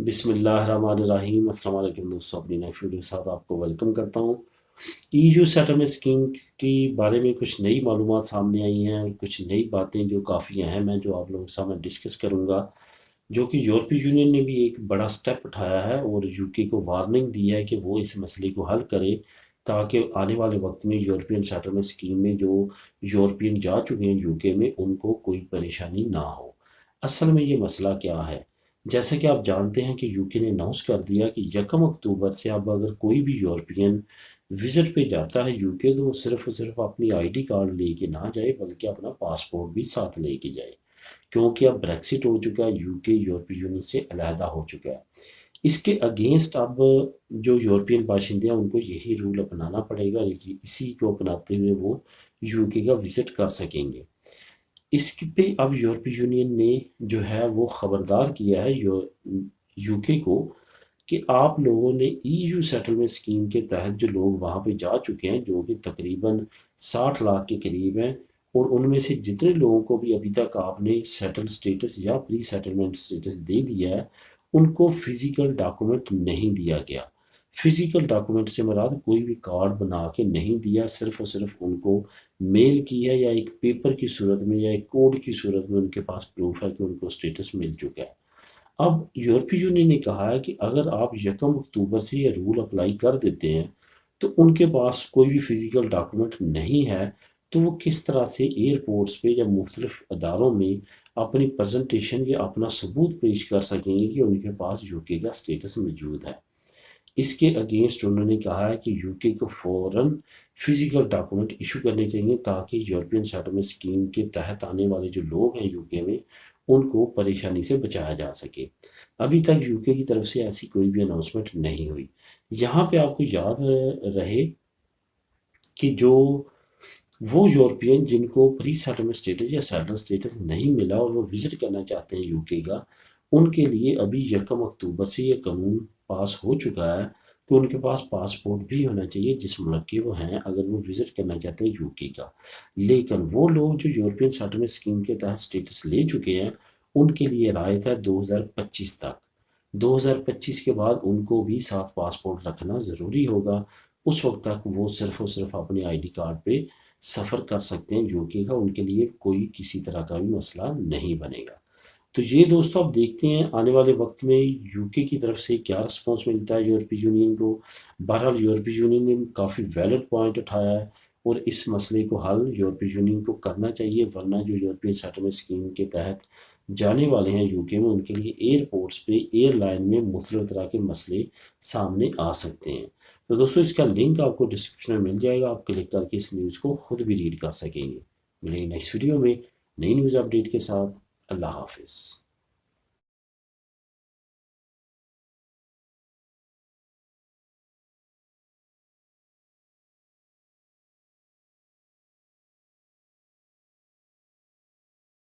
بسم اللہ الرحمن الرحیم۔ السلام علیکم دوستوں، اپنی نیکسٹ ویڈیو کے ساتھ آپ کو ویلکم کرتا ہوں۔ ایو سیٹلمنٹ اسکیم کے بارے میں کچھ نئی معلومات سامنے آئی ہیں اور کچھ نئی باتیں جو کافی اہم ہیں جو آپ لوگوں کے سامنے ڈسکس کروں گا، جو کہ یورپی یونین نے بھی ایک بڑا سٹیپ اٹھایا ہے اور یو کے کو وارننگ دی ہے کہ وہ اس مسئلے کو حل کرے تاکہ آنے والے وقت میں یورپین سیٹلمنٹ اسکیم میں جو یورپین جا چکے ہیں یو کے میں ان کو کوئی پریشانی نہ ہو۔ اصل میں یہ مسئلہ کیا ہے؟ جیسا کہ آپ جانتے ہیں کہ یو کے نے اناؤنس کر دیا کہ 1 اکتوبر سے اب اگر کوئی بھی یورپین وزٹ پہ جاتا ہے یو کے تو وہ صرف اور صرف اپنی آئی ڈی کارڈ لے کے نہ جائے بلکہ اپنا پاسپورٹ بھی ساتھ لے کے جائے، کیونکہ اب بریکسٹ ہو چکا ہے، یو کے یورپی یونین سے علیحدہ ہو چکا ہے۔ اس کے اگینسٹ اب جو یورپین باشندے ہیں ان کو یہی رول اپنانا پڑے گا، اسی کو اپناتے ہوئے وہ یو کے کا وزٹ کر سکیں گے۔ اس پہ اب یورپی یونین نے جو ہے وہ خبردار کیا ہے یو کے کو کہ آپ لوگوں نے ای یو سیٹلمنٹ اسکیم کے تحت جو لوگ وہاں پہ جا چکے ہیں جو کہ تقریباً 60 لاکھ کے قریب ہیں، اور ان میں سے جتنے لوگوں کو بھی ابھی تک آپ نے سیٹل سٹیٹس یا پری سیٹلمنٹ سٹیٹس دے دیا ہے ان کو فزیکل ڈاکومنٹ نہیں دیا گیا۔ فزیکل ڈاکومنٹ سے مراد کوئی بھی کارڈ بنا کے نہیں دیا، صرف اور صرف ان کو میل کیا یا ایک پیپر کی صورت میں یا ایک کوڈ کی صورت میں ان کے پاس پروف ہے کہ ان کو سٹیٹس مل چکا ہے۔ اب یورپی یونین نے کہا ہے کہ اگر آپ 1 اکتوبر سے یہ رول اپلائی کر دیتے ہیں تو ان کے پاس کوئی بھی فزیکل ڈاکومنٹ نہیں ہے تو وہ کس طرح سے ایئرپورٹس پہ یا مختلف اداروں میں اپنی پریزنٹیشن یا اپنا ثبوت پیش کر سکیں گے کہ ان کے پاس یو کے کا سٹیٹس موجود ہے۔ اس کے اگینسٹ انہوں نے کہا ہے کہ یو کے کو فوراً فزیکل ڈاکومنٹ ایشو کرنے چاہیے تاکہ یورپین سیٹلمنٹ اسکیم کے تحت آنے والے جو لوگ ہیں یو کے میں ان کو پریشانی سے بچایا جا سکے۔ ابھی تک یو کے کی طرف سے ایسی کوئی بھی اناؤنسمنٹ نہیں ہوئی۔ یہاں پہ آپ کو یاد رہے کہ جو وہ یورپین جن کو پری سیٹلمنٹ سٹیٹس یا سیٹل سٹیٹس نہیں ملا اور وہ وزٹ کرنا چاہتے ہیں یو کے کا، ان کے لیے ابھی 1 اکتوبر سے یہ قانون پاس ہو چکا ہے کہ ان کے پاس پاسپورٹ بھی ہونا چاہیے جس ملک کے وہ ہیں اگر وہ وزٹ کرنا چاہتے ہیں یو کے کا۔ لیکن وہ لوگ جو یورپین سیٹلمنٹ اسکیم کے تحت سٹیٹس لے چکے ہیں ان کے لیے رعایت ہے 2025 تک۔ 2025 کے بعد ان کو بھی ساتھ پاسپورٹ رکھنا ضروری ہوگا۔ اس وقت تک وہ صرف اور صرف اپنی آئی ڈی کارڈ پہ سفر کر سکتے ہیں یو کے کا، ان کے لیے کوئی کسی طرح کا بھی مسئلہ نہیں بنے گا۔ تو یہ دوستوں اب دیکھتے ہیں آنے والے وقت میں یو کے کی طرف سے کیا رسپانس ملتا ہے یورپی یونین کو۔ بہرحال یورپی یونین نے کافی ویلڈ پوائنٹ اٹھایا ہے اور اس مسئلے کو حل یورپی یونین کو کرنا چاہیے، ورنہ جو یورپین سیٹلمنٹ اسکیم کے تحت جانے والے ہیں یو کے میں ان کے لیے ایئرپورٹس پہ ایئر لائن میں مختلف طرح کے مسئلے سامنے آ سکتے ہیں۔ تو دوستوں اس کا لنک آپ کو ڈسکرپشن میں مل جائے گا، آپ کلک کر کے اس نیوز کو خود بھی ریڈ کر سکیں گے۔ ملیں گے نیکسٹ ویڈیو میں نئی نیوز اپڈیٹ کے ساتھ۔ اللہ حافظ۔